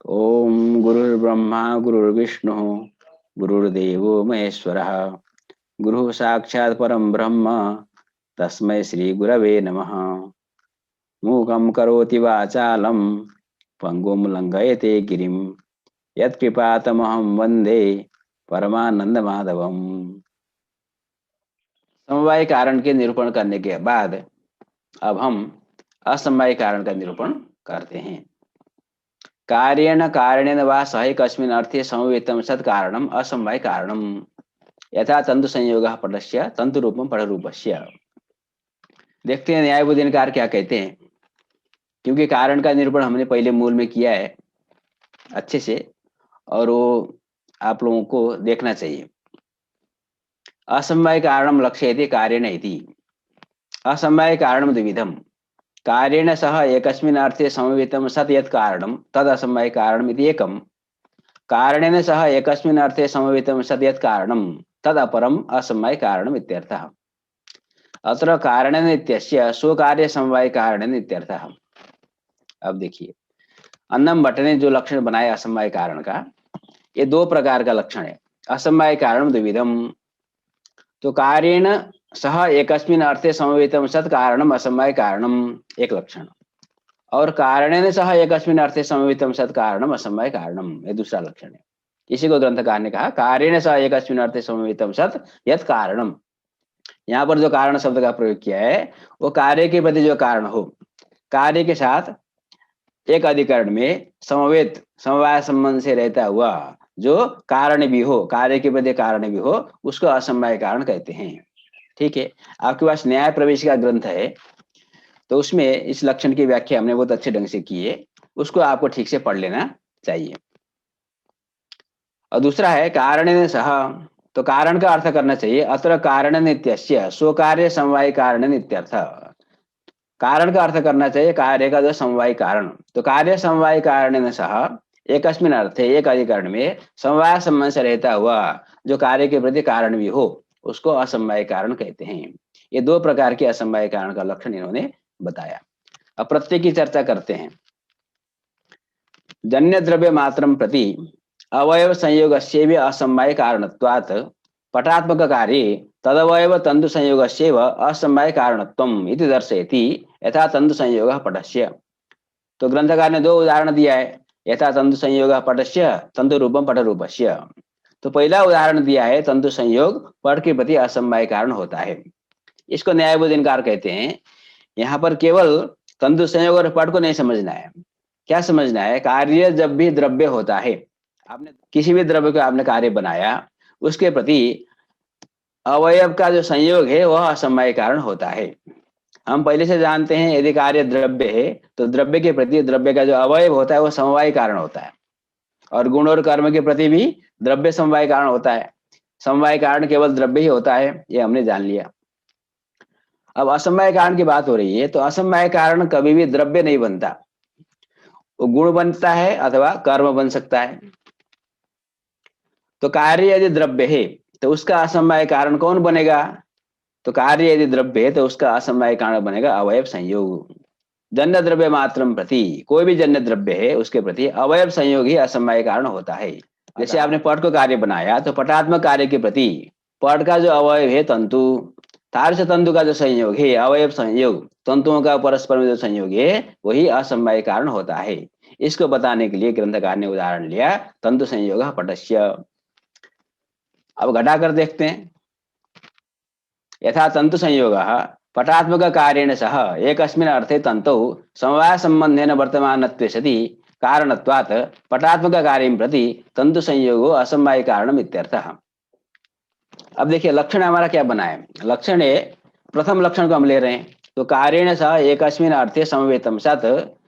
ओम गुरुर्ब्रह्मा गुरुर्विष्णु गुरुर्देवो महेश्वरः गुरु साक्षात् परम ब्रह्म तस्मै श्री गुरवे नमः। मूकं करोति वाचालं पंगुं लंघयते गिरिं यत्कृपातमहं वन्दे परमानंदमाधवम्। समवाय कारण के निरूपण करने के बाद अब हम असमवाय कारण का निरूपण करते हैं। कार्येण कारणेन वा सह कस्मिन् अर्थे समवेतं सत् कारणम् असमवाय कारणम् यथा तंतु संयोगः पटस्य तंतु रूपम पट रूपस्य। देखते हैं न्याय बोधनकार क्या कहते हैं, क्योंकि कारण का निरूपण हमने पहले मूल में किया है अच्छे से, और वो आप लोगों को देखना चाहिए। असमवाय कारणम लक्ष्यते कार्येण इति। असमवाय कारणम द्विविधम। कार्येण सह एकस्मिन् अर्थे समवेतं सत् यत् कारणं तद् असमवाय कारणम् इति एकम्। कारणेन सह एकस्मिन् अर्थे समवेतं सत् यत् कारणं तद् अपरम् असमवाय कारणम् इत्यर्थः। अत्र कारणेन इत्यस्य स्वकार्य समवाय कारणेन इत्यर्थः। अब देखिए, अन्नम भट्ट ने जो लक्षण बनाया असमवाय कारण का, ये दो प्रकार का लक्षण है। असमवाय कारण द्विविधम, तो कार्येण सह एकस्मिन् अर्थे समवेतं सत् कारणम असमवाय कारणम एक लक्षण, और कारणेन सह एकस्मिन् अर्थे समवेतं सत् कारणम असमवाय कारणम ये दूसरा लक्षण है। इसी को ग्रंथकार ने कहा कार्येण सह एकस्मिन् अर्थे समवेतं सत् यत् कारणम। यहाँ पर जो कारण शब्द का प्रयोग किया है वो कार्य के प्रति जो कारण हो, कार्य के साथ एक अधिकरण में समवेत समवाय संबंध से रहता हुआ जो कारण भी हो, कार्य के प्रति कारण भी हो, उसको असमवाय कारण कहते हैं। ठीक है, आपके पास न्याय प्रवेश का ग्रंथ है, तो उसमें इस लक्षण की व्याख्या हमने बहुत अच्छे ढंग से की है, उसको आपको ठीक से पढ़ लेना चाहिए। और दूसरा है कारणेन सह, तो कारण का अर्थ करना चाहिए अत्र कारणेन इत्यस्य स्वकार्य समवाय कारणेन इत्यर्थ। कारण का अर्थ करना चाहिए कार्य का जो समवाय कारण, तो कार्य समवाय कारणेन सह एकस्मिन् अर्थे एक अधिकरण में समवाय संबंध से रहता हुआ जो कार्य के प्रति कारण भी हो, उसको असमवाय कारण कहते हैं। ये दो प्रकार के असमवाय कारण का लक्षण इन्होंने बताया। अब प्रत्येक की चर्चा करते हैं। जन्य द्रव्य मात्रम प्रति अवयव संयोगस्य भी असमवाय कारणत्वात् पटात्मक कार्ये तदवयव तंतु संयोगस्यैव असमवाय कारणत्वम् इति दर्शयति यथा तंतु संयोगः पटस्य। तो ग्रंथकार ने दो उदाहरण दिया है, यथा तंतु संयोगः पटस्य तंतु रूपम पट रूपस्य। तो पहला उदाहरण दिया है तंतु संयोग पट के प्रति असमवाय कारण होता है, इसको न्यायबोधनकार कहते हैं। यहाँ पर केवल तंतु संयोग और पट को नहीं समझना है, क्या समझना है, कार्य जब भी द्रव्य होता है, आपने किसी भी द्रव्य को आपने कार्य बनाया, उसके प्रति अवयव का जो संयोग है वह असमवाय कारण होता है। हम पहले से जानते हैं यदि कार्य द्रव्य है तो द्रव्य के प्रति द्रव्य का जो अवयव होता है वह समवाय कारण होता है, और गुण और कर्म के प्रति भी द्रव्य समवाय कारण होता है। समवाय कारण केवल द्रव्य ही होता है, ये हमने जान लिया। अब असमवाय कारण की बात हो रही है, तो असमवाय कारण कभी भी द्रव्य नहीं बनता, वो गुण बनता है अथवा कर्म बन सकता है। तो कार्य यदि द्रव्य है तो उसका असमवाय कारण कौन बनेगा, तो कार्य यदि द्रव्य है तो उसका असमवाय कारण बनेगा अवयव संयोग। जन्य द्रव्य मात्रम प्रति, कोई भी जन्य द्रव्य है उसके प्रति अवयव संयोग ही असमवाय कारण होता है। जैसे आपने पट को कार्य बनाया तो पटात्मक कार्य के प्रति पट का जो अवयव है तंतु, तार से तंतु का जो संयोग है अवयव संयोग, तंतुओं का परस्पर में जो संयोग है वही असमवाय कारण होता है। इसको बताने के लिए ग्रंथकार ने उदाहरण लिया तंतु संयोग पटस्य। अब घटाकर देखते हैं। यथा तंतु संयोगः पटात्मक कार्येण सह एकस्मिन् अर्थे तन्तौ समवाय संबंधेन वर्तमानत्वे सति कारणत्वात् पटात्मक कार्यं प्रति तंतु संयोगो असमवाय कारणम् इत्यर्थः। अब देखिए लक्षण हमारा क्या बना है, लक्षण है प्रथम लक्षण को हम ले रहे हैं, तो कार्येण सह एकस्मिन् अर्थे समवेतं सत्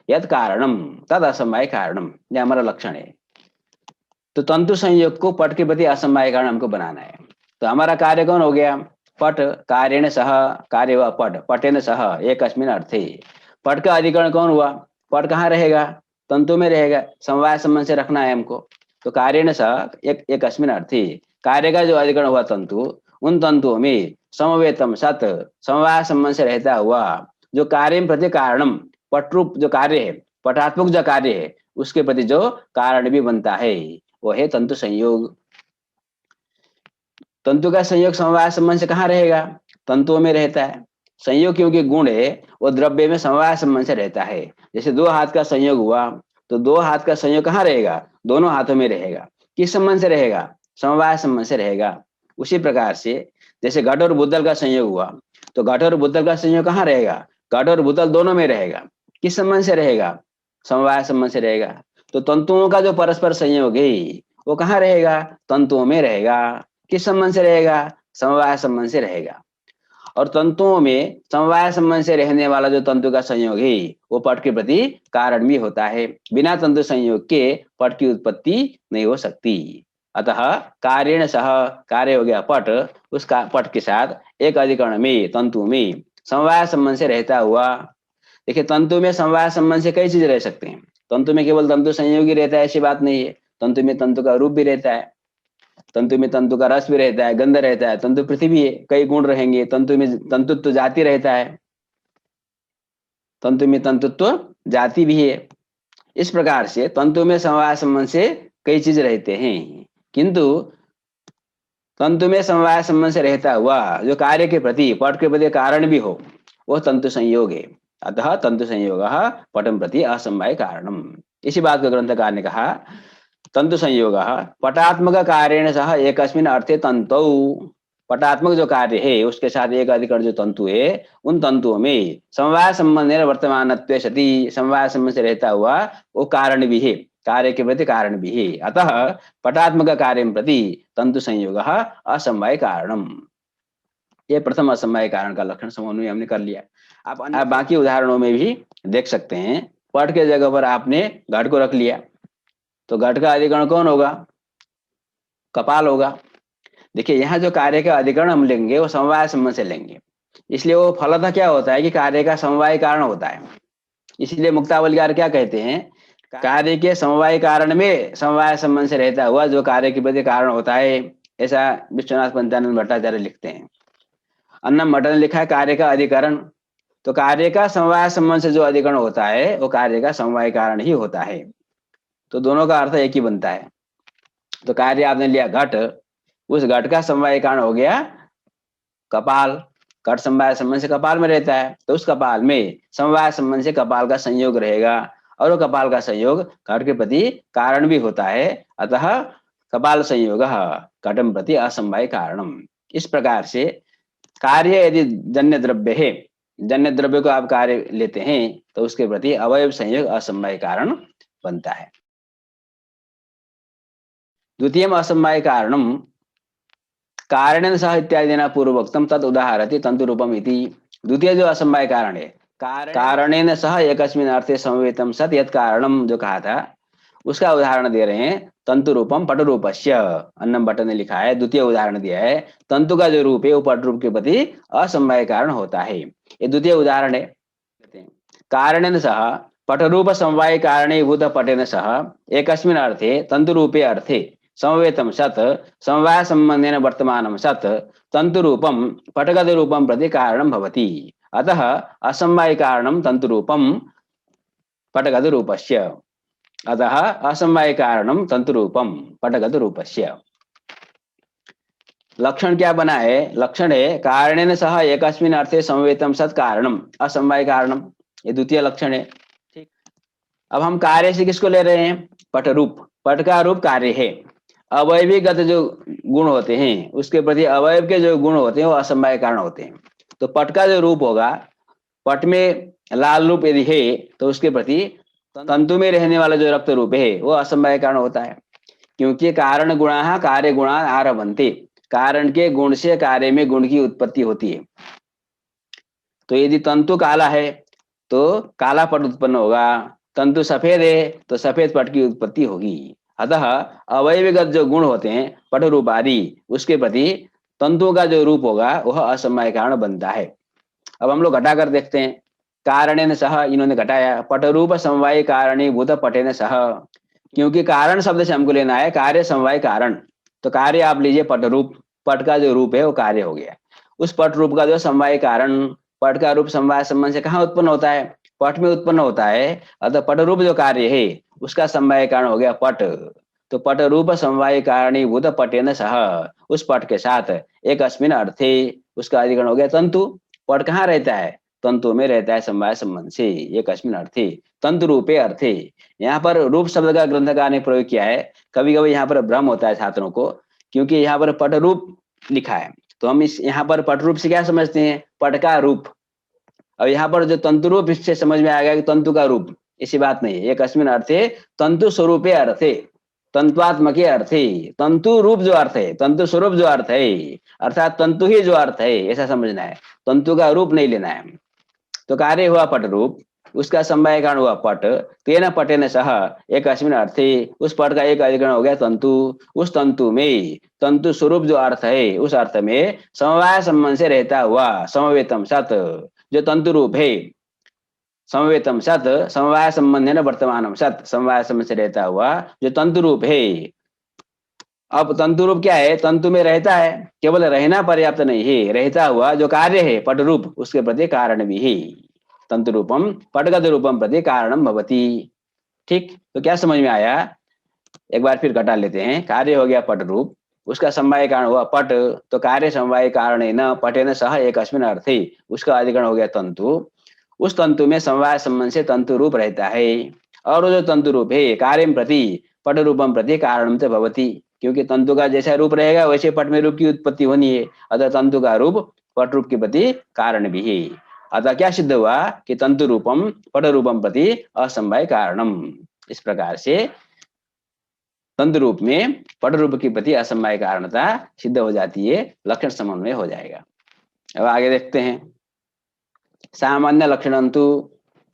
यत् कारणं तद् असमवाय कारणम्, ये हमारा लक्षण है। तो तंतु संयोग को पट के प्रति असमवाय कारण हमको बनाना है। तो हमारा कार्य कौन हो गया, पट, कार्येण सह, कार्य हुआ पट, पटेन सह एकस्मिन् अर्थे। पट का अधिकरण कौन हुआ, पट कहाँ रहेगा, तंतु में रहेगा, समवाय संबंध से रखना है हमको। तो कार्येण सह एकस्मिन् अर्थे, कार्य का जो अधिकरण हुआ तंतु, उन तंतुओं में समवेतम सत समवाय संबंध से रहता हुआ जो कार्य प्रति कारणम, पट रूप जो कार्य है, पटात्मक जो कार्य है उसके प्रति जो कारण भी बनता है वो है तंतु संयोग। तंतु का संयोग समवाय संबंध से कहाँ रहेगा? तंतुओं में रहता है। संयोग क्योंकि गुण है वो द्रव्य में समवाय संबंध से रहता है। जैसे दो हाथ का संयोग हुआ तो दो हाथ का संयोग कहाँ रहेगा? दोनों हाथों में रहेगा। किस संबंध से रहेगा? समवाय संबंध से रहेगा। उसी प्रकार से जैसे घट और बुद्धल का संयोग हुआ तो घट और बुद्धल का संयोग कहाँ रहेगा? घट और बुद्धल दोनों में रहेगा। किस संबंध से रहेगा? समवाय संबंध से रहेगा। तो तंतुओं का जो परस्पर संयोग है वो कहाँ रहेगा? तंतुओं में रहेगा। किस संबंध से रहेगा? समवाय संबंध से रहेगा। और तंतुओं में समवाय संबंध से रहने वाला जो तंतु का संयोग है वो पट के प्रति कारण भी होता है। बिना तंतु संयोग के पट की उत्पत्ति नहीं हो सकती। अतः कार्येण सह, कार्य हो गया पट, उस पट के साथ एक अधिकरण में तंतु में समवाय संबंध से रहता हुआ। देखिए तंतु में समवाय संबंध से कई चीज रह सकते हैं। तंतु में केवल तंतु संयोग ही रहता है ऐसी बात नहीं है। तंतु में तंतु का रूप भी रहता है, तंतु में तंतु का रस भी रहता है, गंध रहता है, तंतु पृथ्वी है, कई गुण रहेंगे। तंतु में तंतुत्व जाति रहता है, तंतु में तंतुत्व जाति भी है। इस प्रकार से तंतु में समवाय संबंध से कई चीज रहते हैं, किंतु तंतु में समवाय संबंध से रहता हुआ जो कार्य के प्रति पट के प्रति कारण भी हो वो तंतु संयोग है। अतः तंतु संयोग पटम प्रति असमवाय कारणम। इसी बात को ग्रंथकार ने कहा तंतु संयोग पटात्मक कार्येण सह एकस्मिन् अर्थे तंतौ। पटात्मक जो कार्य है उसके साथ एक अधिकरण जो तंतु है उन तंतुओं में समवाय संबंध वर्तमानत्वे सति, समवाय संबंध से रहता हुआ वो कारण भी है, कार्य के प्रति कारण भी है। अतः पटात्मक कार्य प्रति तंतु संयोग असमवाय कारणम। ये प्रथम असमवाय कारण का लक्षण समन्वय हमने कर लिया। आप बाकी उदाहरणों में भी देख सकते हैं। पट के जगह पर आपने घट को रख लिया तो घट का अधिकरण कौन होगा? कपाल होगा। देखिए यहाँ जो कार्य का अधिकरण हम लेंगे वो समवाय संबंध से लेंगे, इसलिए वो फलतः क्या होता है कि कार्य का समवाय कारण होता है। इसलिए मुक्तावलीकार क्या कहते हैं? कार्य के समवाय कारण में समवाय संबंध से रहता हुआ जो कार्य के प्रति कारण होता है, ऐसा विश्वनाथ पंचानंद भट्टाचार्य लिखते हैं। अन्नम भट्ट ने लिखा है कार्य का अधिकरण, तो कार्य का समवाय संबंध से जो अधिकरण होता है वो कार्य का समवाय कारण ही होता है। तो दोनों का अर्थ एक ही बनता है। तो कार्य आपने लिया घट, उस घट का समवाय कारण हो गया कपाल। घट समवाय संबंध से कपाल में रहता है तो उस कपाल में समवाय संबंध से कपाल का संयोग रहेगा और वो कपाल का संयोग घट के प्रति कारण भी होता है। अतः कपाल संयोग घटम प्रति असमवाय कारणम। इस प्रकार से कार्य यदि जन्य द्रव्य है, जन्य द्रव्य को आप कार्य लेते हैं तो उसके प्रति अवयव संयोग असमवाय कारण बनता है। द्वितीय असमवाय कारणम कारणेन सह इत्यादिना पूर्वोक्तम तद उदाहरति तंतु रूपम इति। द्वितीय जो असमवाय कारण है, कारणेन सह एकस्मिन् अर्थे समवेतम सत यत् कारणम जो कहा था उसका उदाहरण दे रहे हैं तंतु रूपम पट रूपस्य। अन्नम भट्ट ने लिखा है, द्वितीय उदाहरण दिया है तंतु का जो रूप है वो पट रूप के प्रति असमवाय कारण होता है। ये द्वितीय उदाहरण है। कारणेन सह पटरूप समवाय कारणीभूत पटेन सह एकस्मिन् अर्थे तंतु रूपे अर्थे समवेतम सत समवाय संबंधेन वर्तमानं सत तंतु रूपम पटगत रूपम प्रति कारणं भवति। अतः असमवाय कारणं तंतु रूपम पटगत रूपस्य। अतः असमवाय कारणं तंतु रूपम पटगत रूपस्य। लक्षण क्या बना है? लक्षण है कारणेन सह एकस्मिन् अर्थे समवेतम सत कारणम असमवाय कारणम। ये द्वितीय लक्षण है। ठीक, अब हम कार्य से किसको ले रहे हैं? पट रूप। पट का रूप कार्य है। अवयवीगत जो गुण होते हैं उसके प्रति अवयव के जो गुण होते हैं वो असमवाय कारण होते हैं। तो पट का जो रूप होगा, पट में लाल रूप यदि है तो उसके प्रति तंतु में रहने वाला जो रक्त रूप है वो असमवाय कारण होता है, क्योंकि कारण गुणा कार्य गुणा आरभन्ते। कारण के गुण से कार्य में गुण की उत्पत्ति होती है। तो यदि तंतु काला है तो काला पट उत्पन्न होगा, तंतु सफेद है तो सफेद पट की उत्पत्ति होगी। अतः अवयवीगत जो गुण होते हैं पट रूप आदि उसके प्रति तंतुओं का जो रूप होगा वह असमवाय कारण बनता है। अब हम लोग घटाकर देखते हैं। कारणेन सह इन्होंने घटाया, पट रूप समवाय कारणीभूत पटेन सह, क्योंकि कारण शब्द से हमको लेना है कार्य समवाय कारण। तो कार्य आप लीजिए पट रूप, पट का जो रूप है वो कार्य हो गया। उस पट रूप का जो समवाय कारण, पट का रूप समवाय संबंध से कहाँ उत्पन्न होता है? पट में उत्पन्न होता है। अतः पट रूप जो कार्य है उसका समवाय कारण हो गया पट। तो पट रूप समवाय कारणीभूत पटेन सह, उस पट के साथ एक अस्मिन अर्थे, उसका अधिकरण हो गया तंतु। पट कहाँ रहता है? तंतु में रहता है समवाय संबंध से। एक अस्मिन अर्थे तंतु रूपे अर्थे। यहाँ पर रूप शब्द का ग्रंथकार ने प्रयोग किया है। कभी कभी यहाँ पर भ्रम होता है छात्रों को, क्योंकि यहाँ पर पट रूप लिखा है, तो हम इस यहाँ पर पट रूप से क्या समझते हैं? पट का रूप। और यहाँ पर जो तंतु रूप, इससे समझ में आ गया कि तंतु का रूप, ऐसी बात नहीं है। एक अस्मिन अर्थे तंतु स्वरूपे अर्थे, तंत्वात्मके अर्थे, तंतु रूप जो अर्थ है, तंतु स्वरूप जो अर्थ है, अर्थात तंतु ही जो अर्थ है, ऐसा समझना है, तंतु का रूप नहीं लेना है। तो कार्य हुआ पट रूप, उसका समवाय कारण हुआ पट, तेन पटेन सह एक अस्मिन अर्थे, उस पट का एक अधिकरण हो गया तंतु, उस तंतु में तंतु स्वरूप जो अर्थ है, उस अर्थ में समवाय संबंध से रहता हुआ समवेतम सत, जो तंतु रूप है, समवेतम सत समवाय संबंध है ना, वर्तमानम सत समवाय संबंध से रहता हुआ जो तंतु रूप है। अब तंतु रूप क्या है? तंतु में रहता है, केवल रहना पर्याप्त नहीं है, रहता हुआ जो कार्य है पट रूप, उसके प्रति कारण भी है। तंतु रूपम पटगत रूपम प्रति कारणम भवति। ठीक, तो क्या समझ में आया? एक बार फिर घटा लेते हैं। कार्य हो गया पट रूप, उसका समवाय कारण हुआ पट, तो कार्य समवाय कारण न पटेन सह एक अस्मिन अर्थे, उसका अधिकरण हो गया तंतु, उस तंतु में समवाय संबंध से तंतु रूप रहता है। और वो जो तंतु रूप है कार्यम प्रति पट रूपम प्रति कारणम तो भवति, क्योंकि तंतु का जैसा रूप रहेगा वैसे पट में रूप की उत्पत्ति होनी है, अतः तंतु का रूप पट रूप के प्रति कारण भी है। अतः क्या सिद्ध हुआ कि तंतु रूपम पट रूपम प्रति असमवाय कारणम। इस प्रकार से तंतु रूप में पट रूप के प्रति असमवाय कारणता सिद्ध हो जाती है, लक्षण समन्वय हो जाएगा। अब आगे देखते हैं। सामान्य लक्षणंतु,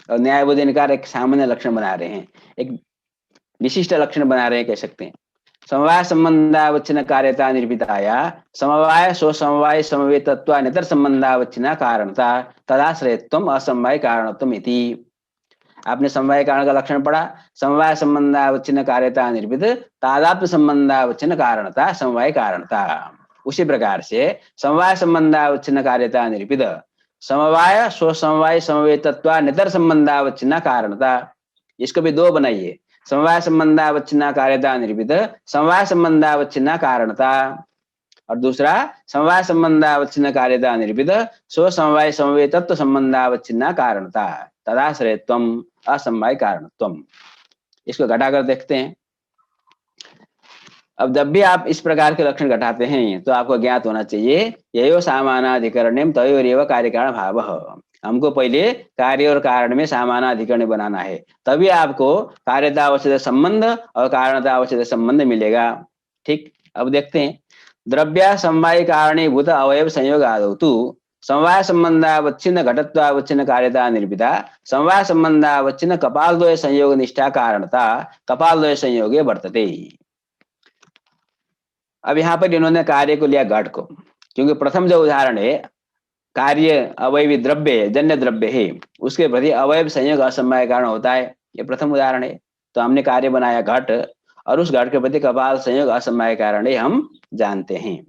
न्यायबोधनकार एक सामान्य लक्षण बना रहे हैं, एक विशिष्ट लक्षण बना रहे हैं, कह सकते हैं। समवाय संबंधावच्छिन्न कार्यता निर्भिताया समवाय स्व समवाय समवेतत्व नितर संबंधावच्छिन्न कारणता तदाश्रयत्वम असमवाय कारणत्वम इति। आपने समवाय कारण का लक्षण पढ़ा, समवाय संबंधावच्छिन्न कार्यता निर्भित तादात्म्य संबंधावच्छिन्न कारणता समवाय कारणता। उसी प्रकार से समवाय संबंधावच्छिन्न कार्यता निर्भित समवाय स्व समवाय समवेतत्व नितर संबंधावच्छिन्न कारणता, इसको भी दो बनाइए। समवाय संबंधावच्छिन्न कार्यता निर्भित समवाय संबंधावच्छिन्न कारणता, और दूसरा समवाय संबंधावच्छिन्न कार्यता निर्भित स्व समवाय समवेतत्व संबंधावच्छिन्न कारणता तदाश्रयत्वम असमवाय कारणत्वम। इसको घटाकर देखते हैं। अब जब भी आप इस प्रकार के लक्षण घटाते हैं तो आपको ज्ञात होना चाहिए ययो सामानाधिकरणम तयोरेव कार्य कारण भावः। हमको पहले कार्य और कारण में सामानाधिकरण बनाना है, तभी आपको कार्यता अवच्छेद संबंध और कारणता अवच्छेद संबंध मिलेगा। ठीक, अब देखते हैं। द्रव्य समवाय कारणीभूत अवयव संयोग आदौ तु समवाय संबंधावच्छिन्न घटत्वावच्छिन्न कार्यता निर्भिता समवाय संबंधावच्छिन्न कपालद्वय संयोग निष्ठा कारणता कपालद्वय संयोगे वर्तते। अब यहाँ पर इन्होंने कार्य को लिया घट को, क्योंकि प्रथम जो उदाहरण है कार्य अवयवी द्रव्य जन्य द्रव्य है, उसके प्रति अवयव संयोग असमवाय कारण होता है, ये प्रथम उदाहरण है। तो हमने कार्य बनाया घट, और उस घट के प्रति कपाल संयोग असमवाय कारण है, हम जानते हैं।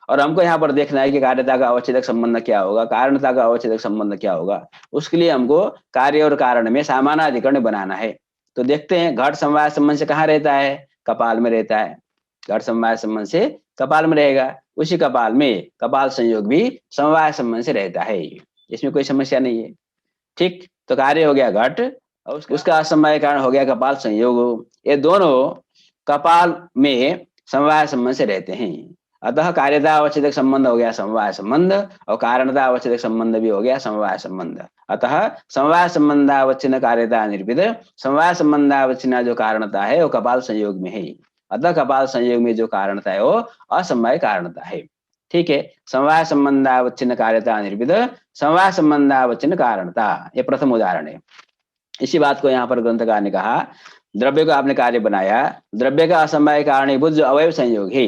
और हमको यहाँ पर देखना है कि कार्यता का अवच्छेदक संबंध क्या होगा, कारणता का अवच्छेदक संबंध क्या होगा। उसके लिए हमको कार्य और कारण में सामानाधिकरण बनाना है। तो देखते हैं, घट समवाय संबंध से कहाँ रहता है? कपाल में रहता है। घट समवाय संबंध से कपाल में रहेगा, उसी कपाल में कपाल संयोग भी समवाय संबंध से रहता है, इसमें कोई समस्या नहीं है। ठीक, तो कार्य हो गया घट और उसका असमवाय कारण हो गया कपाल संयोग। ये दोनों कपाल में समवाय संबंध से रहते हैं, अतः कार्यता अवच्छेदक संबंध हो गया समवाय संबंध, और कारणता अवच्छेदक संबंध भी हो गया समवाय संबंध। अतः समवाय संबंधावच्छिन्न कार्यता निर्भित समवाय संबंधावच्छिन्न जो कारणता है वो कपाल संयोग में है, अतः कपाल संयोग में जो कारणता है वो असमवाय कारणता है। ठीक है, समवाय संबंधावच्छिन्न कार्यता निर्भित समवाय संबंधावच्छिन्न कारणता, ये प्रथम उदाहरण है। इसी बात को यहाँ पर ग्रंथकार ने कहा, द्रव्य को आपने कार्य बनाया, द्रव्य का असमवाय कारणीभूत जो अवयव संयोग है,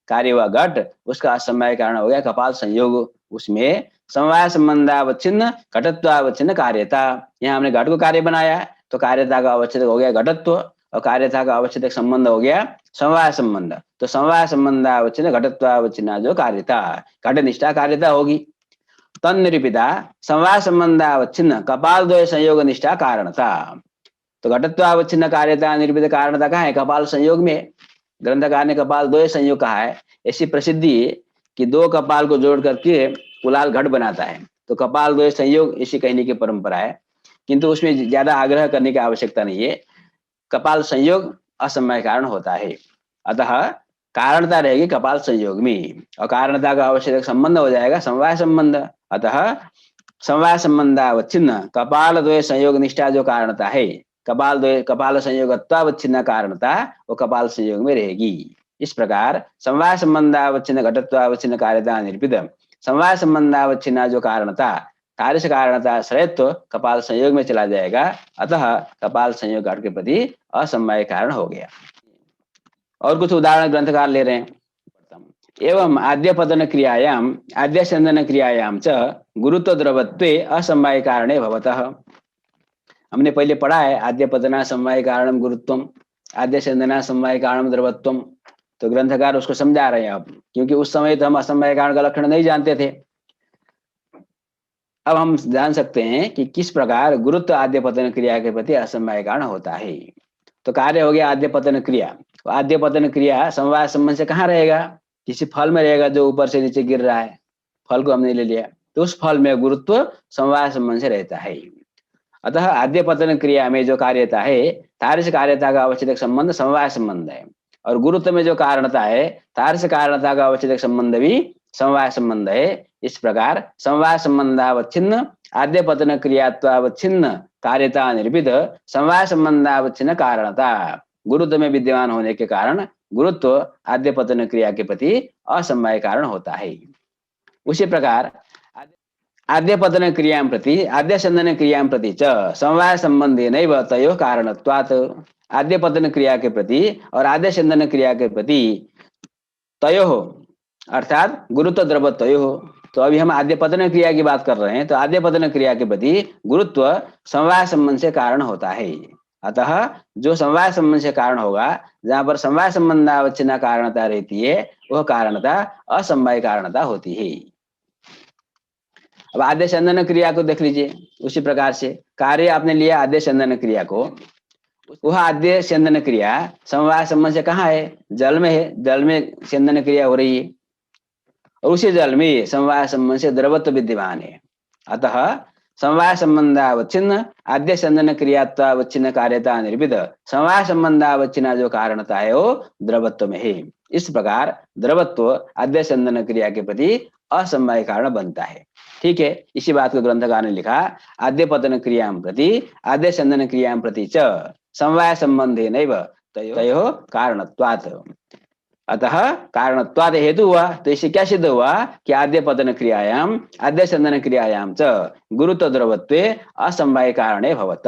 कार्य हुआ घट, उसका असमवाय कारण हो गया कपाल संयोग, उसमें समवाय संबंधावच्छिन्न घटत्वावच्छिन्न कार्यता। यहाँ हमने घट को कार्य बनाया तो कार्यता का अवच्छेदक हो गया घटत्व, और कार्यता का अवच्छेदक संबंध हो गया समवाय संबंध। तो समवाय संबंधावच्छिन्न घटत्वावच्छिन्न जो कार्यता घटनिष्ठा कार्यता होगी। तन्निरूपिता समवाय संबंधावच्छिन्न कपाल द्वय संयोग निष्ठा कारणता। तो घटत्वावच्छिन्न कार्यता निर्विध कारणता कहाँ है? कपाल संयोग में। ग्रंथकार ने कपाल द्वय संयोग कहा है। ऐसी प्रसिद्धि कि दो कपाल को जोड़ करके कुलाल घट बनाता है, तो कपाल द्वय संयोग इसी कहने की परंपरा है, किंतु उसमें ज्यादा आग्रह करने की आवश्यकता नहीं है। कपाल संयोग असमवाय कारण होता है, अतः कारणता रहेगी कपाल संयोग में, और कारणता का आवश्यक संबंध हो जाएगा समवाय संबंध। अतः समवाय संबंधावच्छिन्न कपाल द्वय संयोग निष्ठा जो कारणता है, कपाल संयोगत्वावच्छिन्न कारणता वो कपाल संयोग में रहेगी। इस प्रकार समवाय संबंधावच्छिन्न घटत्वावच्छिन्न कार्यता निरूपित समवाय संबंधावच्छिन्न जो कारणता कार्य से कारणता श्रेयत्व कपाल संयोग में चला जाएगा, अतः कपाल संयोग घट के प्रति असमवाय कारण हो गया। और कुछ उदाहरण ग्रंथकार ले रहे हैं। एवं आद्य पतन क्रियायाम आद्य संदन क्रियायाम च गुरुत्व द्रवत्वे असमवाय कारणे भवतः। हमने पहले पढ़ा है आद्य पतना समवाय कारणम गुरुत्वम, आद्य संदना समवाय कारणम द्रवत्वम। तो ग्रंथकार उसको समझा रहे हैं अब, क्योंकि उस समय तो हम असमवाय कारण का लक्षण नहीं जानते थे। अब हम जान सकते हैं कि किस प्रकार गुरुत्व आद्य पतन क्रिया के प्रति असमवाय कारण होता है। तो कार्य हो गया आद्य पतन क्रिया। तो आद्य पतन क्रिया समवाय संबंध से कहाँ रहेगा? किसी फल में रहेगा जो ऊपर से नीचे गिर रहा है। फल को हमने ले लिया, तो उस फल में गुरुत्व समवाय संबंध से रहता है। अतः आद्य पतन क्रिया में जो कार्यता है, कार्य से कार्यता का अवच्छेदक संबंध समवाय संबंध है, और गुरुत्व में जो कारणता है, कार्य से कारणता का अवच्छेदक संबंध भी समवाय संबंध है। इस प्रकार समवाय संबंधावच्छिन्न आद्य पतन क्रियात्वावच्छिन्न कार्यता निर्भिद समवाय संबंधावच्छिन्न कारणता गुरुत्व में विद्यमान होने के कारण गुरुत्व आद्य पतन क्रिया के प्रति असमवाय कारण होता है। उसी प्रकार आद्य पतन क्रिया प्रति आद्य संदन क्रिया प्रति च समवाय संबंधे नैव तयोः कारणत्वात्। आद्य पतन क्रिया के प्रति और आद्य संदन क्रिया के प्रति तयोः अर्थात गुरुत्व द्रवत्वयोः। तो अभी हम आद्य पतन क्रिया की बात कर रहे हैं, तो आद्य पतन क्रिया के प्रति गुरुत्व समवाय संबंध से कारण होता है। अतः जो समवाय संबंध से कारण होगा, जहां पर समवाय संबंधावच्छिन्न कारणता रहती है, वह कारणता असमवाय कारणता होती है। अब आद्य संदन क्रिया को देख लीजिए। उसी प्रकार से कार्य आपने लिया आद्य संदन क्रिया को, वह आद्य संदन क्रिया समवाय संबंध से कहाँ है? जल में है। जल में संदन क्रिया हो रही है, और उसी जल में समवाय संबंध से द्रवत्व विद्यमान है। अतः समवाय संबंधावच्छिन्न आद्य संदन क्रियात्वावच्छिन्न कार्यता निर्विध समवाय संबंधावच्छिन्न जो कारणता है वो द्रवत्व में है। इस प्रकार द्रवत्व आद्य संदन क्रिया के प्रति असमवाय कारण बनता है। ठीक है, इसी बात को ग्रंथकार ने लिखा आद्य पतन क्रिया प्रति आद्य संदन क्रिया प्रति च समवाय संबंधे नैव तयोः कारणत्वात्। अतः कारणत्वाद हेतु हुआ, तो इससे क्या सिद्ध हुआ कि आद्य पतन क्रियायाम आद्य संदन क्रियायाम च गुरुत्व द्रवत्वे असमवाय कारणे भवत।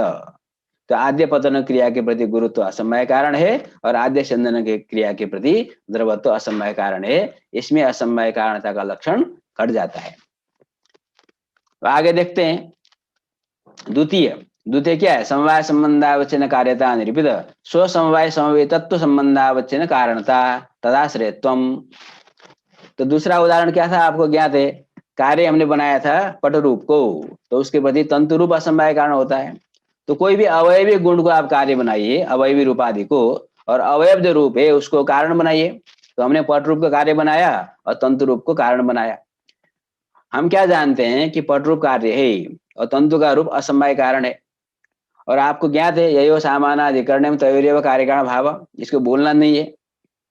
तो आद्य पतन क्रिया के प्रति गुरुत्व असमवाय कारण है, और आद्य संदन के क्रिया के प्रति द्रवत्व असमवाय कारण है। इसमें असमवाय कारणता का लक्षण घट जाता है। आगे देखते हैं द्वितीय क्या है? समवाय संबंधावच्छिन्न कार्यता निरूपित स्व समवाय समवेतत्व संबंधावच्छिन्न कारणता तदाश्रयत्वम। तो दूसरा उदाहरण क्या था? आपको ज्ञात है, कार्य हमने बनाया था पट रूप को, तो उसके प्रति तंतु रूप असमवाय कारण होता है। तो कोई भी अवयवी गुण को आप कार्य बनाइए, अवयवी रूप आदि को, और अवयव जो रूप है उसको कारण बनाइए। तो हमने पट रूप का कार्य बनाया और तंतु रूप को कारण बनाया। हम क्या जानते हैं कि पट रूप कार्य है और तंतु का रूप असमवाय कारण है, और आपको ज्ञात है यही सामानाधिकरण तयोरेव कार्य कारण भाव, इसको बोलना नहीं है।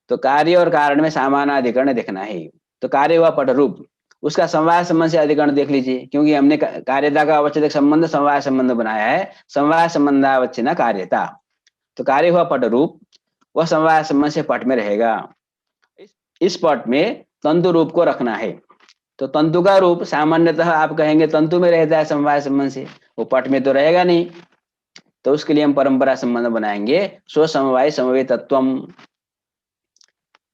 तो कार्य और कारण में सामानाधिकरण देखना है। तो कार्य हुआ पट रूप, उसका समवाय संबंध से अधिकरण देख लीजिए, क्योंकि हमने कार्यता का अवच्छेदक संबंध समवाय संबंध बनाया है, समवाय संबंधावच्छिन्न कार्यता। तो कार्य हुआ पट रूप, वह समवाय संबंध से पट में रहेगा। इस पट में तंतु रूप को रखना है। तो तंतु का रूप सामान्यतः आप कहेंगे तंतु में रहता है समवाय संबंध से, वो पट में तो रहेगा नहीं। तो उसके लिए हम परंपरा संबंध बनाएंगे स्व समवाय समवेतत्वम।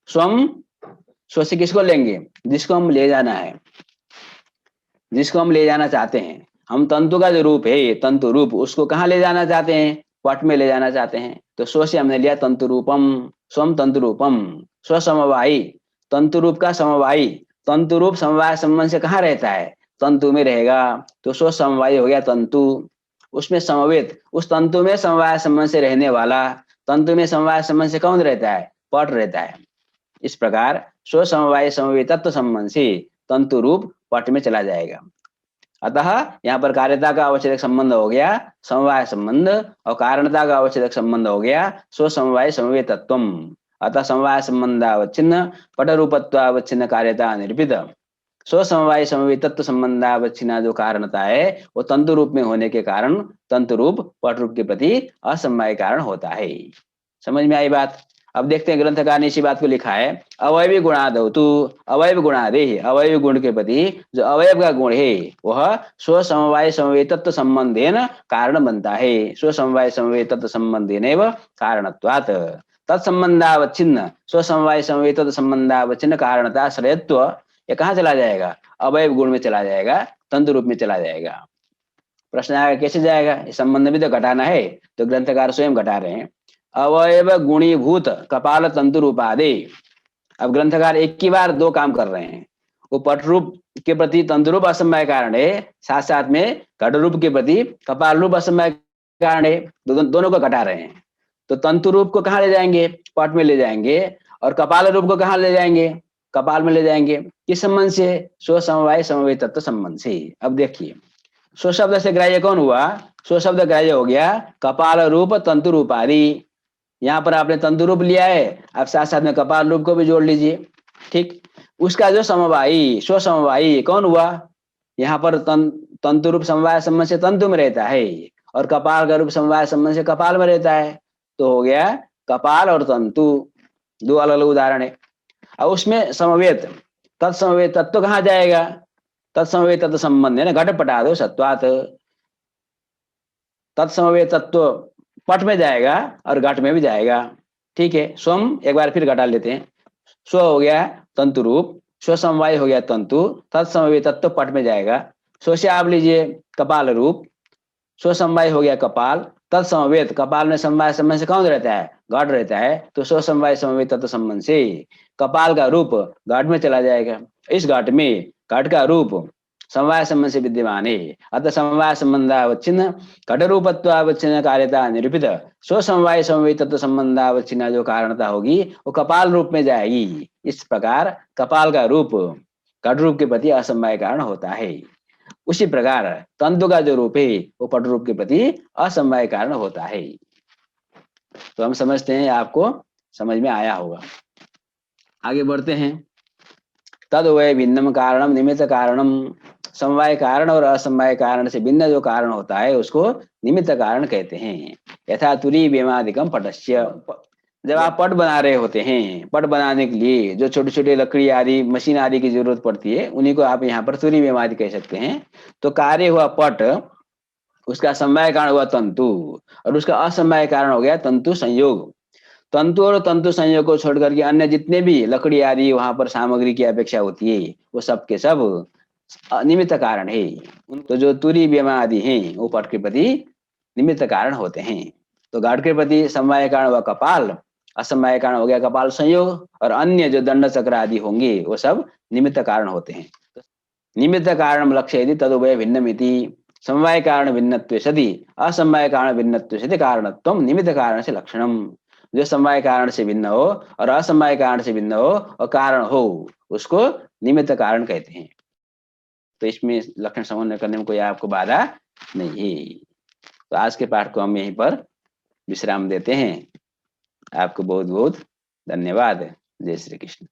स्व से किसको लेंगे? जिसको हम ले जाना है, जिसको हम ले जाना चाहते हैं। हम तंतु का जो रूप है, तंतु रूप, उसको कहाँ ले जाना चाहते हैं? पट में ले जाना चाहते हैं। तो स्व से हमने लिया तंतु रूपम, स्वम तंतु रूपम। स्व समवायी, तंतु रूप का समवायी। तंतु रूप समवाय संबंध से कहाँ रहता है? तंतु में रहेगा। तो स्व समवायी हो गया तंतु। उसमें समवेत, उस तंतु में समवाय संबंध से रहने वाला, तंतु में समवाय संबंध से कौन रहता है? पट रहता है। इस प्रकार स्वसमवाय समवेत तत्व संबंध से तंतु रूप पट में चला जाएगा। अतः यहाँ पर कार्यता का अवच्छेदक संबंध हो गया समवाय संबंध, और कारणता का अवच्छेदक संबंध हो गया स्वसमवाय समवेत तत्वम। अतः समवाय संबंधावच्छिन्न पट रूपत्वावच्छिन्न कार्यता निरूपित स्वसमवाय समवेत तत्व संबंधावच्छिन्न जो कारणता है वो तंतु रूप में होने के कारण तंतु रूप पट रूप के प्रति असमवाय कारण होता है। समझ में आई बात? अब देखते हैं ग्रंथकार ने इसी बात को लिखा है, अवयवी गुणादौतु, अवयव गुणादेह, अवयव गुण के प्रति जो अवयव का गुण है वह स्वसमवाय समवेत तत्व संबंधेन कारण बनता है। स्वसमवाय समवेत तत्व संबंधेन एव कारणत्वात् तत्संबंधावच्छिन्न स्वसमवाय समवेत तत्व संबंधावच्छिन्न कारणता श्रेयत्व, ये कहाँ चला जाएगा? अवयव गुण में चला जाएगा, तंतु रूप में चला जाएगा। प्रश्न आएगा कैसे जाएगा? इस संबंध भी तो घटाना है, तो ग्रंथकार स्वयं घटा रहे हैं। अवयव गुणीभूत कपाल तंतु रूपादे। अब ग्रंथकार एक ही बार दो काम कर रहे हैं, वो पट रूप के प्रति तंतु रूप असमवाय कारण है, साथ साथ में घट रूप के प्रति कपाल रूप असमवाय कारण है, दोनों को घटा रहे हैं। तो तंतु रूप को कहाँ ले जाएंगे? पट में ले जाएंगे, और कपाल रूप को कहाँ ले जाएंगे? कपाल में ले जाएंगे। किस संबंध से? स्वसमवाय समवेत तत्व संबंध से। अब देखिए, स्व शब्द से ग्राह्य कौन हुआ? स्व शब्द ग्राह्य हो गया कपाल रूप तंतु रूप आदि। यहाँ पर आपने तंतु रूप लिया है, आप साथ साथ में कपाल रूप को भी जोड़ लीजिए। ठीक, उसका जो समवायी स्व समवायी कौन हुआ? यहाँ पर तंतु रूप समवाय संबंध से तंतु में रहता है, और कपाल का रूप समवाय संबंध से कपाल में रहता है। तो हो गया कपाल और तंतु, दो अलग अलग उदाहरण है। अब उसमें समवेत तत्समवेत तत्व कहाँ जाएगा? तत्समवेत तत्व संबंध है ना, घट पटादो सत्वात, तत्समवेत तत्व पट में जाएगा और घट में भी जाएगा। ठीक है, स्वम एक बार फिर घटा लेते हैं। स्व हो गया तंतु रूप, स्व समवाय हो गया तंतु, तत्समवेत तत्व पट में जाएगा। स्व से आप लीजिए कपाल रूप, स्व समवाय हो गया कपाल, तत्समवेत कपाल में समवाय संबंध से कौन रहता है? घट रहता है, तो स्व समवाय समवेत तत्व संबंध से कपाल का रूप घट में चला जाएगा। इस घट में घट का रूप समवाय संबंध से विद्यमान है, अतः समवाय संबंधावच्छिन्न घट रूपत्वावच्छिन्न कार्यता निरूपित स्व समवाय समवेत तत्व संबंधावच्छिन्न जो कारणता होगी वो कपाल रूप में जाएगी। इस प्रकार कपाल का रूप घट रूप के प्रति असमवाय कारण होता है। उसी प्रकार तंतु का जो रूप है वो पट रूप के प्रति असमवाय कारण होता है। तो हम समझते हैं आपको समझ में आया होगा। आगे बढ़ते हैं। तद वै भिन्नम कारणम निमित्त कारणम, समवाय कारण और असमवाय कारण से भिन्न जो कारण होता है उसको निमित्त कारण कहते हैं। यथा तुरी वेमादिकम पटस्य, जब आप पट बना रहे होते हैं, पट बनाने के लिए जो छोटे छोटे लकड़ी आदि मशीन आदि की जरूरत पड़ती है उन्हीं को आप यहाँ पर तुरी वेमादि कह सकते हैं। तो कार्य हुआ पट, उसका समवाय कारण हुआ तंतु, और उसका असमवाय कारण हो गया तंतु संयोग। तंतु और तंतु संयोग को छोड़ करके अन्य जितने भी लकड़ी आदि वहां पर सामग्री की अपेक्षा होती है वो सब के सब निमित्त कारण है। तो जो तुरी बेमा आदि हैं वो पट के प्रति निमित्त कारण होते हैं। तो घट के प्रति समवाय कारण हुआ कपाल, असमवाय कारण हो गया कपाल संयोग, और अन्य जो दंड चक्र आदि होंगे वो सब निमित्त कारण होते हैं। निमित्त कारण लक्ष्य यदि तदुभय भिन्नमिति, समवाय कारण भिन्नत्वे सति असमवाय कारण भिन्नत्वे सति कारणत्वम निमित्त कारण से लक्षणम। जो समवाय कारण से भिन्न हो और असमवाय कारण से भिन्न हो और कारण हो उसको निमित्त कारण कहते हैं। तो इसमें लक्षण समन्वय करने में कोई आपको बाधा नहीं है। तो आज के पाठ को हम यहीं पर विश्राम देते हैं। आपको बहुत बहुत धन्यवाद। जय श्री कृष्ण।